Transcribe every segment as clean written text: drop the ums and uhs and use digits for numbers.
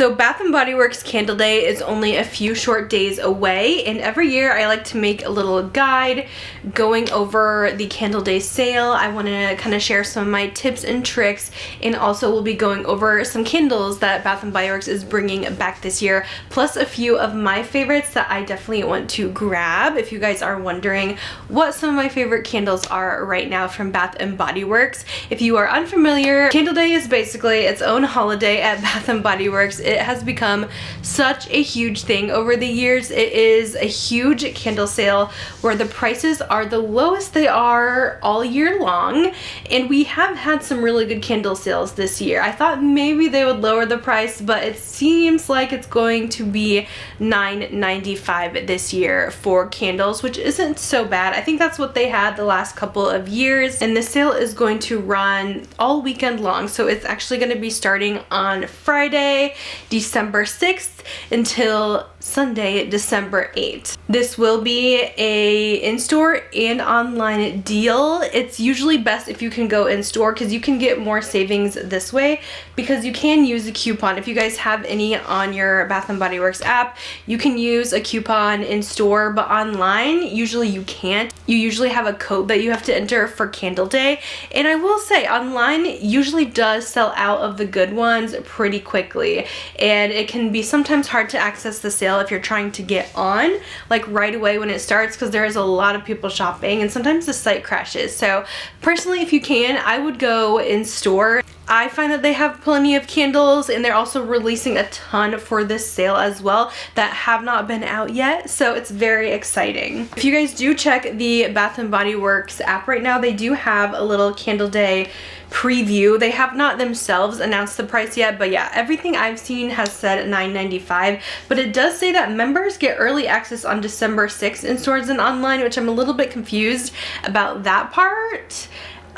So Bath & Body Works Candle Day is only a few short days away, and every year I like to make a little guide going over the Candle Day sale. I want to kind of share some of my tips and tricks, and also we'll be going over some candles that Bath & Body Works is bringing back this year, plus a few of my favorites that I definitely want to grab. If you guys are wondering what some of my favorite candles are right now from Bath & Body Works, if you are unfamiliar, Candle Day is basically its own holiday at Bath & Body Works. It has become such a huge thing over the years. It is a huge candle sale where the prices are the lowest they are all year long, and we have had some really good candle sales this year. I thought maybe they would lower the price, but it seems like it's going to be $9.95 this year for candles, which isn't so bad. I think that's what they had the last couple of years, and the sale is going to run all weekend long. So it's actually going to be starting on Friday, December 6th until Sunday, December 8th. This will be a in-store and online deal. It's usually best if you can go in-store because you can get more savings this way, because you can use a coupon. If you guys have any on your Bath & Body Works app, you can use a coupon in-store, but online, usually you can't. You usually have a code that you have to enter for Candle Day, and I will say online usually does sell out of the good ones pretty quickly, and it can be sometimes hard to access the sale if you're trying to get on like right away when it starts, because there is a lot of people shopping and sometimes the site crashes. So personally, if you can, I would go in store. I find that they have plenty of candles, and they're also releasing a ton for this sale as well that have not been out yet, so it's very exciting. If you guys do check the Bath & Body Works app right now, they do have a little Candle Day preview. They have not themselves announced the price yet, but yeah, everything I've seen has said $9.95, but it does say that members get early access on December 6th in stores and online, which I'm a little bit confused about that part.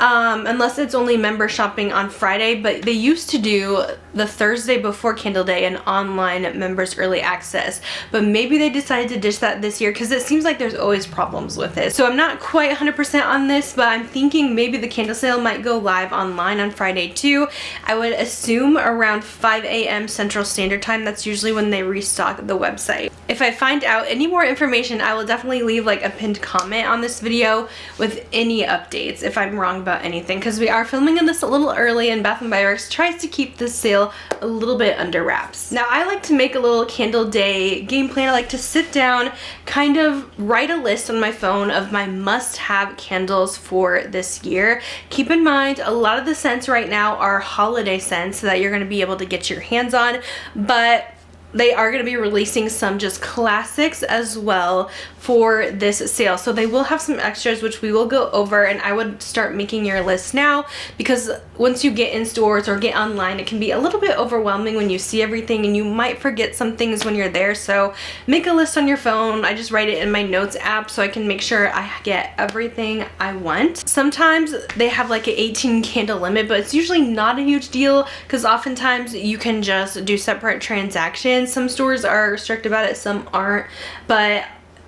Unless it's only member shopping on Friday, but they used to do the Thursday before Candle Day and online members early access, but maybe they decided to ditch that this year because it seems like there's always problems with it. So I'm not quite 100% on this, but I'm thinking maybe the candle sale might go live online on Friday too. I would assume around 5 a.m. Central Standard Time. That's usually when they restock the website. If I find out any more information, I will definitely leave like a pinned comment on this video with any updates if I'm wrong about anything, because we are filming this a little early, and Bath & Body Works tries to keep this sale a little bit under wraps. Now, I like to make a little Candle Day game plan. I like to sit down, kind of write a list on my phone of my must-have candles for this year. Keep in mind, a lot of the scents right now are holiday scents that you're going to be able to get your hands on, but they are going to be releasing some just classics as well for this sale. So they will have some extras, which we will go over, and I would start making your list now, because once you get in stores or get online, it can be a little bit overwhelming when you see everything and you might forget some things when you're there. So make a list on your phone. I just write it in my notes app so I can make sure I get everything I want. Sometimes they have like an 18 candle limit, but it's usually not a huge deal because oftentimes you can just do separate transactions. Some stores are strict about it, some aren't, but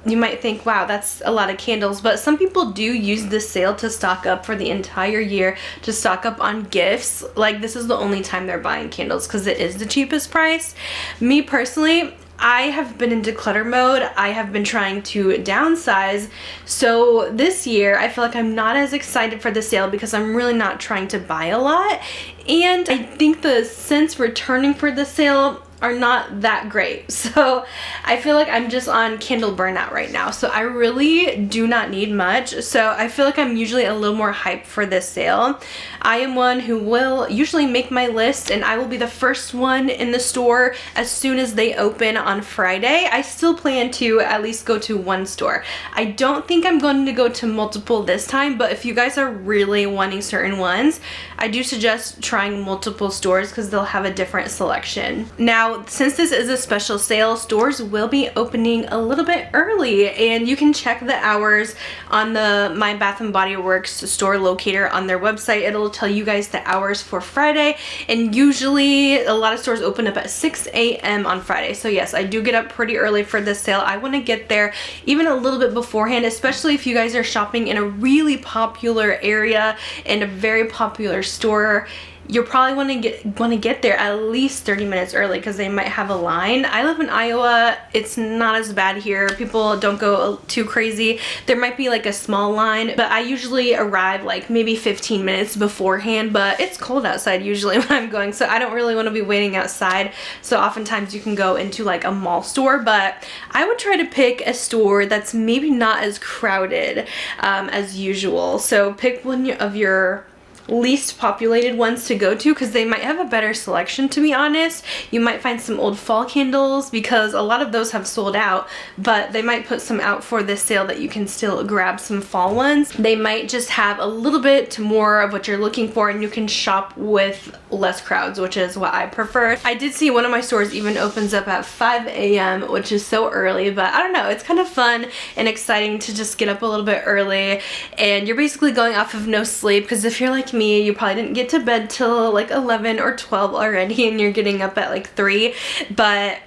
you might think, wow, that's a lot of candles, but some people do use this sale to stock up for the entire year, to stock up on gifts. Like, this is the only time they're buying candles because it is the cheapest price. Me personally, I have been in declutter mode. I have been trying to downsize. So this year, I feel like I'm not as excited for the sale because I'm really not trying to buy a lot. And I think the scents returning for the sale are not that great. So I feel like I'm just on candle burnout right now. So I really do not need much. So I feel like I'm usually a little more hyped for this sale. I am one who will usually make my list, and I will be the first one in the store as soon as they open on Friday. I still plan to at least go to one store. I don't think I'm going to go to multiple this time, but if you guys are really wanting certain ones, I do suggest trying multiple stores because they'll have a different selection. Now, since this is a special sale, stores will be opening a little bit early, and you can check the hours on the My Bath & Body Works store locator on their website. It'll tell you guys the hours for Friday, and usually a lot of stores open up at 6 a.m. on Friday. So yes, I do get up pretty early for this sale. I want to get there even a little bit beforehand, especially if you guys are shopping in a really popular area and a very popular store. you're probably want to get there at least 30 minutes early because they might have a line. I live in Iowa. It's not as bad here. People don't go too crazy. There might be like a small line, but I usually arrive like maybe 15 minutes beforehand, but it's cold outside usually when I'm going, so I don't really want to be waiting outside. So oftentimes you can go into like a mall store, but I would try to pick a store that's maybe not as crowded as usual. So pick one of your least populated ones to go to because they might have a better selection, to be honest. You might find some old fall candles because a lot of those have sold out, but they might put some out for this sale that you can still grab some fall ones. They might just have a little bit to more of what you're looking for, and you can shop with less crowds, which is what I prefer. I did see one of my stores even opens up at 5 a.m., which is so early, but I don't know, it's kind of fun and exciting to just get up a little bit early, and you're basically going off of no sleep because if you're like me, you probably didn't get to bed till like 11 or 12 already and you're getting up at like 3, but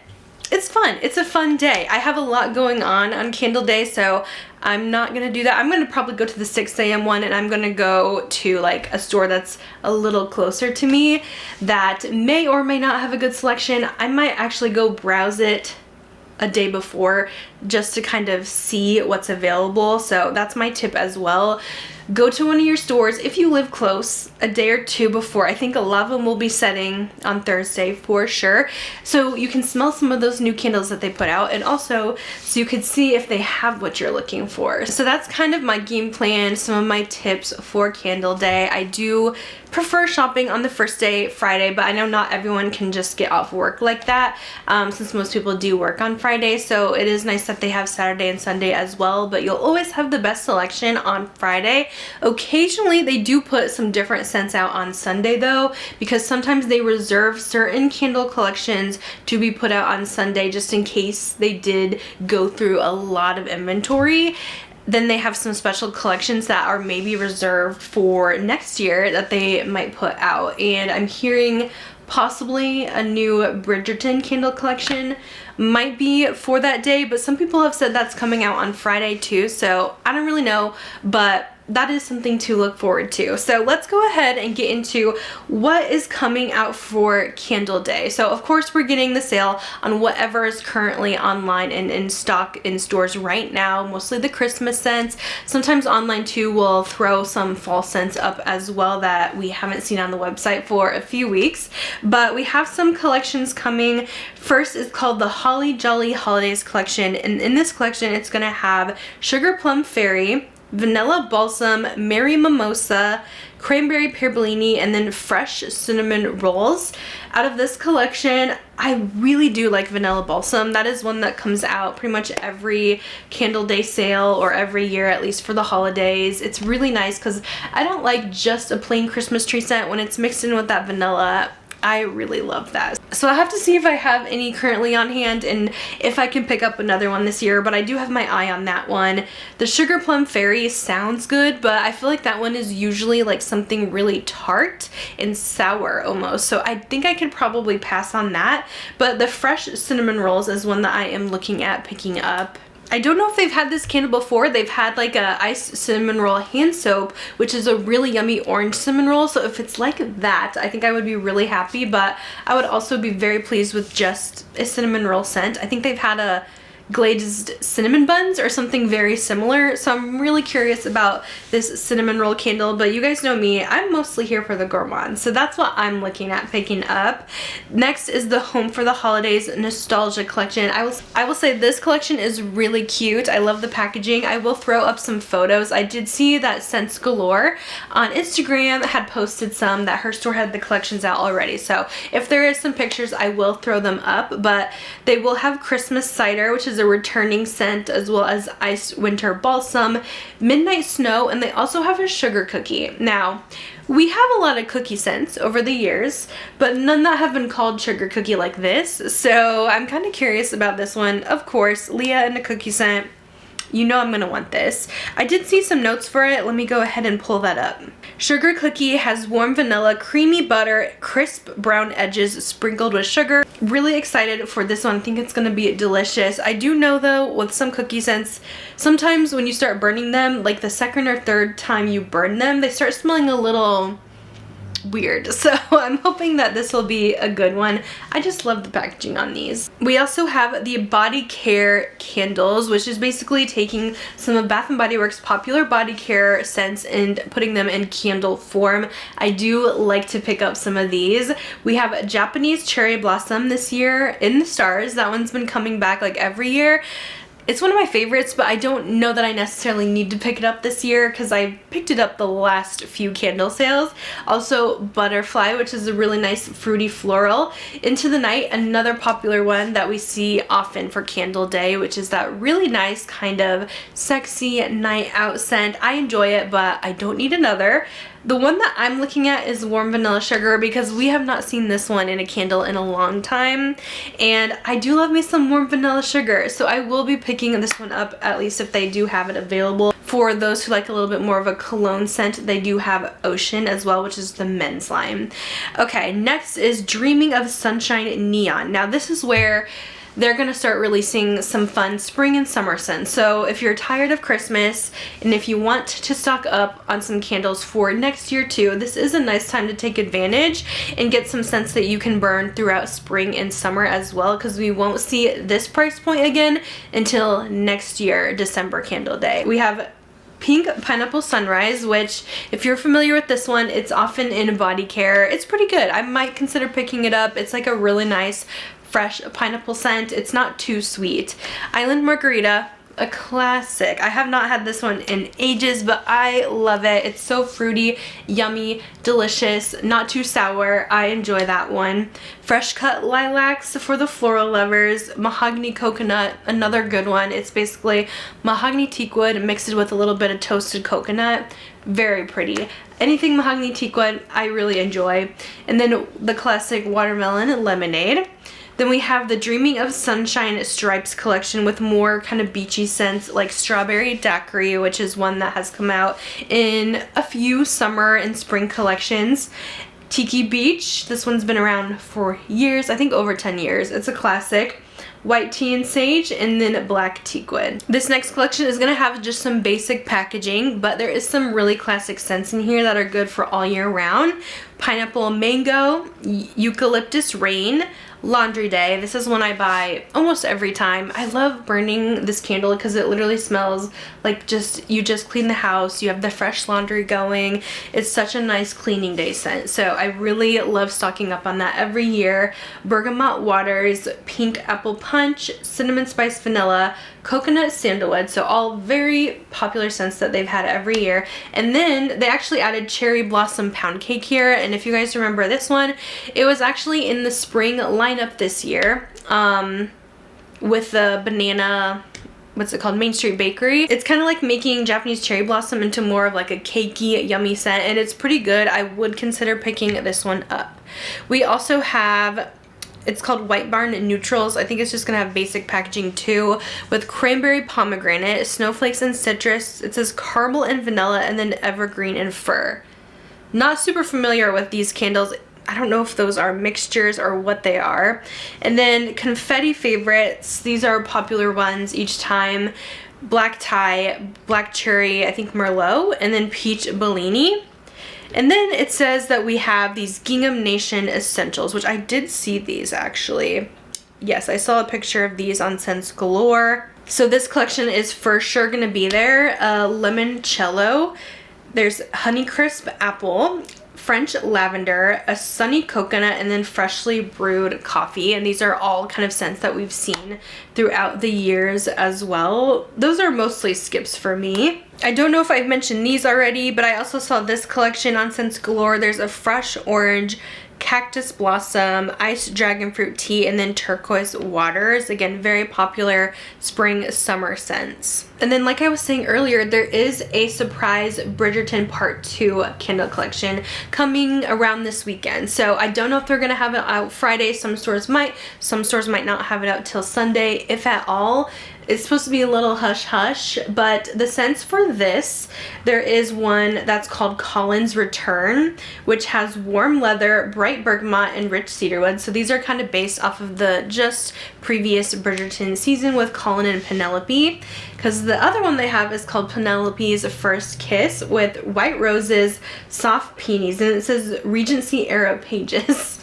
it's fun. It's a fun day. I have a lot going on Candle Day, so I'm not gonna do that. I'm gonna probably go to the 6 a.m. one, and I'm gonna go to like a store that's a little closer to me that may or may not have a good selection. I might actually go browse it a day before just to kind of see what's available. So that's my tip as well. Go to one of your stores if you live close a day or two before. I think a lot of them will be setting on Thursday for sure, so you can smell some of those new candles that they put out, and also so you could see if they have what you're looking for. So that's kind of my game plan, some of my tips for Candle Day. I do prefer shopping on the first day, Friday, but I know not everyone can just get off work like that, since most people do work on Friday, so it is nice that they have Saturday and Sunday as well, but you'll always have the best selection on Friday. Occasionally they do put some different scents out on Sunday though, because sometimes they reserve certain candle collections to be put out on Sunday just in case they did go through a lot of inventory. Then they have some special collections that are maybe reserved for next year that they might put out, and I'm hearing possibly a new Bridgerton candle collection might be for that day, but some people have said that's coming out on Friday too, so I don't really know, but that is something to look forward to. So let's go ahead and get into what is coming out for Candle Day. So of course we're getting the sale on whatever is currently online and in stock in stores right now, mostly the Christmas scents. Sometimes online too will throw some fall scents up as well that we haven't seen on the website for a few weeks, but we have some collections coming. First is called the Holly Jolly Holidays collection, and in this collection it's gonna have Sugar Plum Fairy, Vanilla Balsam, Merry Mimosa, Cranberry Pear Bellini, and then Fresh Cinnamon Rolls. Out of this collection, I really do like Vanilla Balsam. That is one that comes out pretty much every Candle Day sale or every year, at least for the holidays. It's really nice because I don't like just a plain Christmas tree scent. When it's mixed in with that vanilla, I really love that. So I have to see if I have any currently on hand and if I can pick up another one this year, but I do have my eye on that one. The Sugar Plum Fairy sounds good, but I feel like that one is usually like something really tart and sour almost, so I think I could probably pass on that. But the Fresh Cinnamon Rolls is one that I am looking at picking up. I don't know if they've had this candle before. They've had like a iced cinnamon roll hand soap, which is a really yummy orange cinnamon roll. So if it's like that, I think I would be really happy, but I would also be very pleased with just a cinnamon roll scent. I think they've had a glazed cinnamon buns or something very similar, so I'm really curious about this cinnamon roll candle. But you guys know me, I'm mostly here for the gourmand, so that's what I'm looking at picking up. Next is the Home for the Holidays Nostalgia collection. I will say this collection is really cute. I love the packaging. I will throw up some photos. I did see that Scents Galore on Instagram had posted some that her store had the collections out already, so if there is some pictures I will throw them up. But they will have Christmas Cider, which is a returning scent, as well as Iced Winter Balsam, Midnight Snow, and they also have a sugar cookie. Now, we have a lot of cookie scents over the years, but none that have been called sugar cookie like this, so I'm kind of curious about this one. Of course, Leah and a cookie scent. You know I'm gonna want this. I did see some notes for it. Let me go ahead and pull that up. Sugar cookie has warm vanilla, creamy butter, crisp brown edges sprinkled with sugar. Really excited for this one. I think it's gonna be delicious. I do know though, with some cookie scents, sometimes when you start burning them, like the second or third time you burn them, they start smelling a little weird. So I'm hoping that this will be a good one. I just love the packaging on these. We also have the body care candles, which is basically taking some of Bath & Body Works' popular body care scents and putting them in candle form. I do like to pick up some of these. We have Japanese Cherry Blossom this year in the stars. That one's been coming back like every year. It's one of my favorites, but I don't know that I necessarily need to pick it up this year because I picked it up the last few candle sales. Also Butterfly, which is a really nice fruity floral. Into the Night, another popular one that we see often for candle day, which is that really nice kind of sexy night out scent. I enjoy it, but I don't need another. The one that I'm looking at is Warm Vanilla Sugar because we have not seen this one in a candle in a long time, and I do love me some Warm Vanilla Sugar, so I will be picking this one up, at least if they do have it available. For those who like a little bit more of a cologne scent, they do have Ocean as well, which is the men's line. Okay, next is Dreaming of Sunshine Neon. Now this is where they're gonna start releasing some fun spring and summer scents. So if you're tired of Christmas and if you want to stock up on some candles for next year too, this is a nice time to take advantage and get some scents that you can burn throughout spring and summer as well, because we won't see this price point again until next year, December candle day. We have Pink Pineapple Sunrise, which if you're familiar with this one, it's often in body care. It's pretty good. I might consider picking it up. It's like a really nice fresh pineapple scent. It's not too sweet. Island Margarita, a classic. I have not had this one in ages, but I love it. It's so fruity, yummy, delicious, not too sour. I enjoy that one. Fresh Cut Lilacs for the floral lovers. Mahogany Coconut, another good one. It's basically mahogany teakwood mixed with a little bit of toasted coconut. Very pretty. Anything mahogany teakwood, I really enjoy. And then the classic Watermelon Lemonade. Then we have the Dreaming of Sunshine Stripes collection with more kind of beachy scents like Strawberry Daiquiri, which is one that has come out in a few summer and spring collections. Tiki Beach, this one's been around for years, I think over 10 years. It's a classic. White Tea and Sage, and then Black Teakwood. This next collection is going to have just some basic packaging, but there is some really classic scents in here that are good for all year round. Pineapple Mango, Eucalyptus Rain, Laundry Day. This is one I buy almost every time. I love burning this candle because it literally smells like you just clean the house, you have the fresh laundry going. It's such a nice cleaning day scent, so I really love stocking up on that every year. Bergamot Waters, Pink Apple Punch, Cinnamon Spice Vanilla, Coconut Sandalwood, so all very popular scents that they've had every year. And then they actually added Cherry Blossom Pound Cake here, and if you guys remember this one, it was actually in the spring lineup this year with the banana, what's it called, Main Street Bakery. It's kind of like making Japanese Cherry Blossom into more of like a cakey, yummy scent, and it's pretty good. I would consider picking this one up. We also have, it's called White Barn Neutrals. I think it's just gonna have basic packaging too, with Cranberry Pomegranate, Snowflakes and Citrus. It says Caramel and Vanilla, and then Evergreen and Fir. Not super familiar with these candles. I don't know if those are mixtures or what they are. And then Confetti Favorites. These are popular ones each time. Black Tie, Black Cherry, I think Merlot, and then Peach Bellini. And then it says that we have these Gingham Nation Essentials, which I did see these actually. Yes, I saw a picture of these on Scents Galore. So this collection is for sure gonna be there. Limoncello, there's Honeycrisp Apple, French Lavender, a Sunny Coconut, and then Freshly Brewed Coffee. And these are all kind of scents that we've seen throughout the years as well. Those are mostly skips for me. I don't know if I've mentioned these already, but I also saw this collection on Scents Galore. There's a Fresh Orange, Cactus Blossom, Iced Dragon Fruit Tea, and then Turquoise Waters. Again, very popular spring summer scents. And then like I was saying earlier, there is a surprise Bridgerton Part 2 candle collection coming around this weekend. So I don't know if they're gonna have it out Friday. Some stores might not have it out till Sunday, if at all. It's supposed to be a little hush hush, but the scents for this, there is one that's called Colin's Return, which has warm leather, bright bergamot, and rich cedarwood. So these are kind of based off of the just previous Bridgerton season with Colin and Penelope, because the other one they have is called Penelope's First Kiss with white roses, soft peonies, and it says Regency era pages.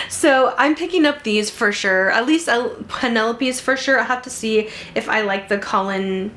So I'm picking up these for sure. At least Penelope's for sure. I'll have to see if I like the Colin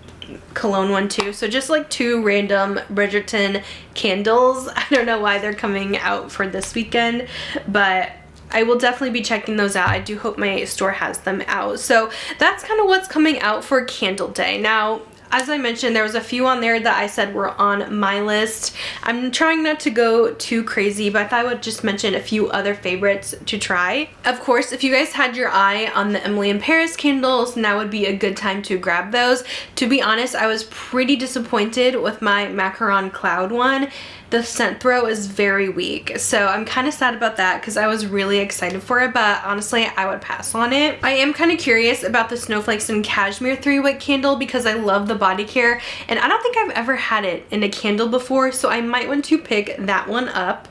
cologne one too. So just like 2 random Bridgerton candles. I don't know why they're coming out for this weekend, but I will definitely be checking those out. I do hope my store has them out. So that's kind of what's coming out for Candle Day. Now, as I mentioned, there was a few on there that I said were on my list. I'm trying not to go too crazy, but I thought I would just mention a few other favorites to try. Of course, if you guys had your eye on the Emily in Paris candles, now would be a good time to grab those. To be honest, I was pretty disappointed with my Macaron Cloud one. The scent throw is very weak, so I'm kind of sad about that because I was really excited for it, but honestly I would pass on it. I am kind of curious about the Snowflakes and Cashmere 3-wick candle because I love the body care, and I don't think I've ever had it in a candle before, so I might want to pick that one up.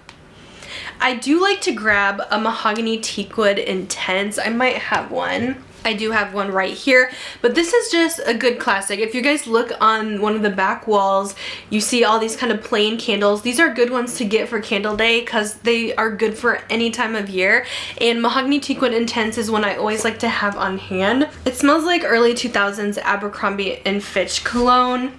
I do like to grab a Mahogany Teakwood Intense. I might have one. I do have one right here, but this is just a good classic. If you guys look on one of the back walls, you see all these kind of plain candles. These are good ones to get for Candle Day because they are good for any time of year. And Mahogany Teakwood Intense is one I always like to have on hand. It smells like early 2000s Abercrombie & Fitch cologne.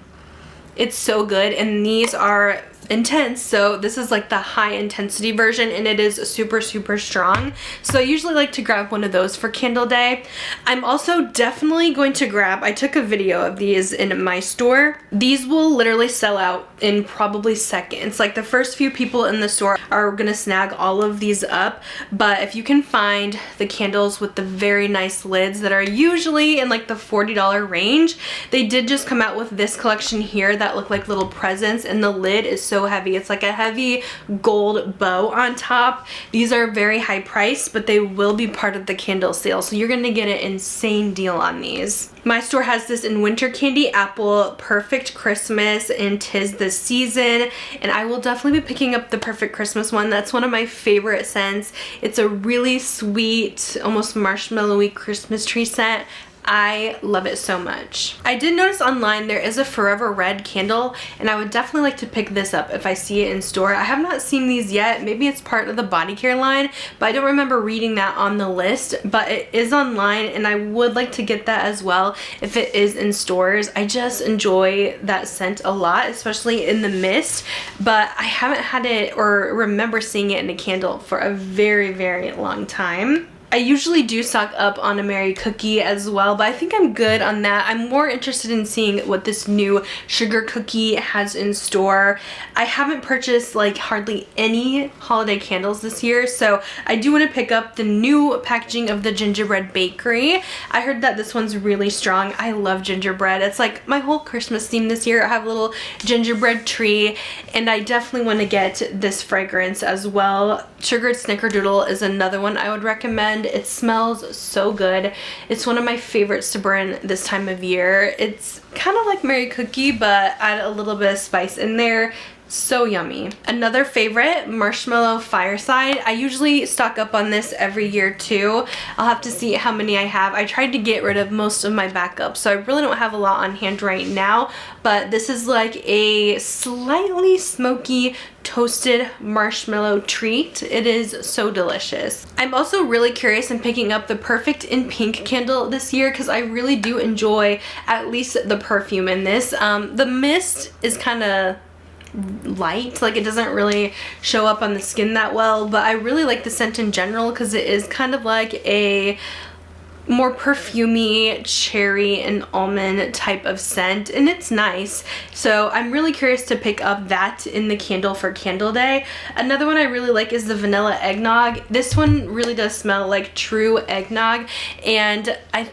It's so good, and these are intense, so this is like the high intensity version, and it is super strong. So I usually like to grab one of those for Candle Day. I'm also definitely going to grab, I took a video of these in my store. These will literally sell out in probably seconds. Like the first few people in the store are gonna snag all of these up, but if you can find the candles with the very nice lids that are usually in like the $40 range, they did just come out with this collection here that look like little presents, and the lid is so heavy. It's like a heavy gold bow on top. These are very high priced, but they will be part of the candle sale, so you're gonna get an insane deal on these. My store has this in Winter Candy Apple, Perfect Christmas, and 'Tis the Season, and I will definitely be picking up the Perfect Christmas one. That's one of my favorite scents. It's a really sweet, almost marshmallowy Christmas tree scent. I love it so much. I did notice online there is a Forever Red candle, and I would definitely like to pick this up if I see it in store. I have not seen these yet. Maybe it's part of the body care line, but I don't remember reading that on the list, but it is online, and I would like to get that as well if it is in stores. I just enjoy that scent a lot, especially in the mist, but I haven't had it or remember seeing it in a candle for a very long time. I usually do stock up on a Mary cookie as well, but I think I'm good on that. I'm more interested in seeing what this new sugar cookie has in store. I haven't purchased like hardly any holiday candles this year, so I do want to pick up the new packaging of the gingerbread bakery. I heard that this one's really strong. I love gingerbread. It's like my whole Christmas theme this year. I have a little gingerbread tree, and I definitely want to get this fragrance as well. Sugared Snickerdoodle is another one I would recommend. It smells so good. It's one of my favorites to burn this time of year. It's kind of like Mary Cookie, but add a little bit of spice in there. So yummy. Another favorite, Marshmallow Fireside. I usually stock up on this every year too. I'll have to see how many I have. I tried to get rid of most of my backups, so I really don't have a lot on hand right now, but this is like a slightly smoky toasted marshmallow treat. It is so delicious. I'm also really curious in picking up the Perfect in Pink candle this year because I really do enjoy at least the perfume in this. The mist is kind of light, like it doesn't really show up on the skin that well, but I really like the scent in general because it is kind of like a more perfumey cherry and almond type of scent, and it's nice. So I'm really curious to pick up that in the candle for Candle Day. Another one I really like is the Vanilla Eggnog. This one really does smell like true eggnog, and I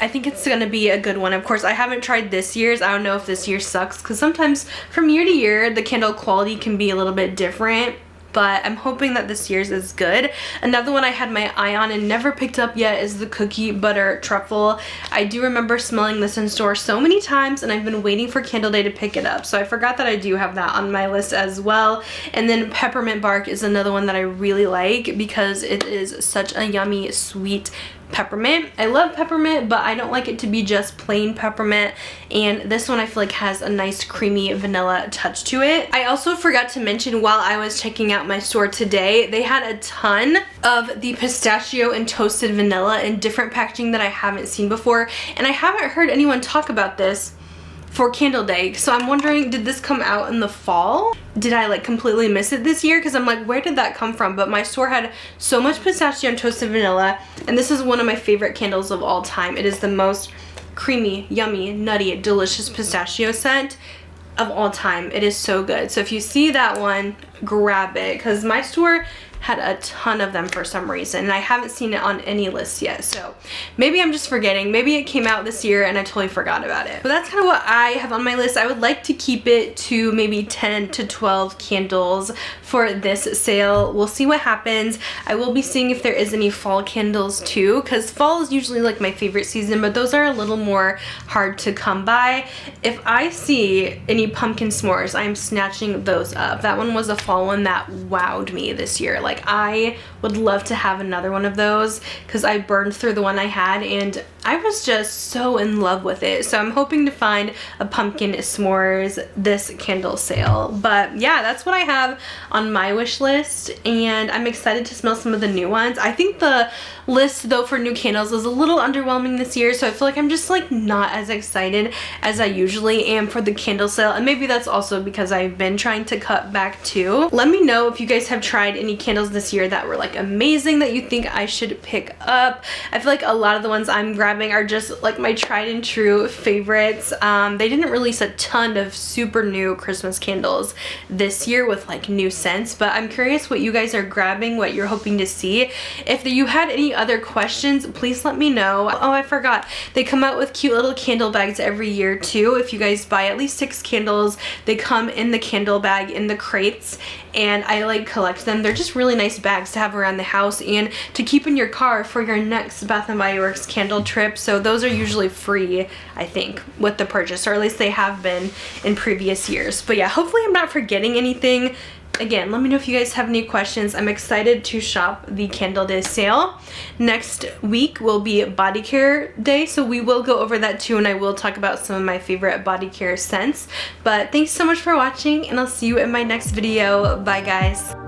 think it's gonna be a good one. Of course, I haven't tried this year's. I don't know if this year sucks because sometimes from year to year the candle quality can be a little bit different. but I'm hoping that this year's is good. Another one I had my eye on and never picked up yet is the Cookie Butter Truffle. I do remember smelling this in store so many times, and I've been waiting for Candle Day to pick it up, so I forgot that I do have that on my list as well. And then Peppermint Bark is another one that I really like because it is such a yummy sweet peppermint. I love peppermint, but I don't like it to be just plain peppermint, and this one I feel like has a nice creamy vanilla touch to it. I also forgot to mention while I was checking out my store today, they had a ton of the pistachio and toasted vanilla in different packaging that I haven't seen before, and I haven't heard anyone talk about this for Candle Day, so I'm wondering, did this come out in the fall? Did I like completely miss it this year? Because I'm like, where did that come from? But my store had so much pistachio and toasted vanilla, and this is one of my favorite candles of all time. It is the most creamy, yummy, nutty, delicious pistachio scent of all time. It is so good. So if you see that one, grab it, because my store had a ton of them for some reason, and I haven't seen it on any list yet, so maybe I'm just forgetting. Maybe it came out this year and I totally forgot about it. But that's kind of what I have on my list. I would like to keep it to maybe 10 to 12 candles for this sale. We'll see what happens. I will be seeing if there is any fall candles too, because fall is usually like my favorite season, but those are a little more hard to come by. If I see any pumpkin s'mores, I'm snatching those up. That one was a fall one that wowed me this year. Like, I would love to have another one of those because I burned through the one I had and I was just so in love with it. So I'm hoping to find a pumpkin s'mores this candle sale. But yeah, that's what I have on my wish list, and I'm excited to smell some of the new ones. I think the list though for new candles is a little underwhelming this year, so I feel like I'm just like not as excited as I usually am for the candle sale, and maybe that's also because I've been trying to cut back too. Let me know if you guys have tried any candles this year that were like amazing that you think I should pick up. I feel like a lot of the ones I'm grabbing are just like my tried and true favorites. They didn't release a ton of super new Christmas candles this year with like new scents, but I'm curious what you guys are grabbing, what you're hoping to see. If you had any other questions, please let me know. Oh, I forgot. They come out with cute little candle bags every year too. If you guys buy at least 6 candles, they come in the candle bag in the crates, and I like collect them. They're just really nice bags to have around the house and to keep in your car for your next Bath & Body Works candle trip. So those are usually free, I think, with the purchase, or at least they have been in previous years. But yeah, hopefully I'm not forgetting anything. Again, let me know if you guys have any questions. I'm excited to shop the Candle Day sale. Next week will be body care day, so we will go over that too, and I will talk about some of my favorite body care scents. But thanks so much for watching, and I'll see you in my next video. Bye guys.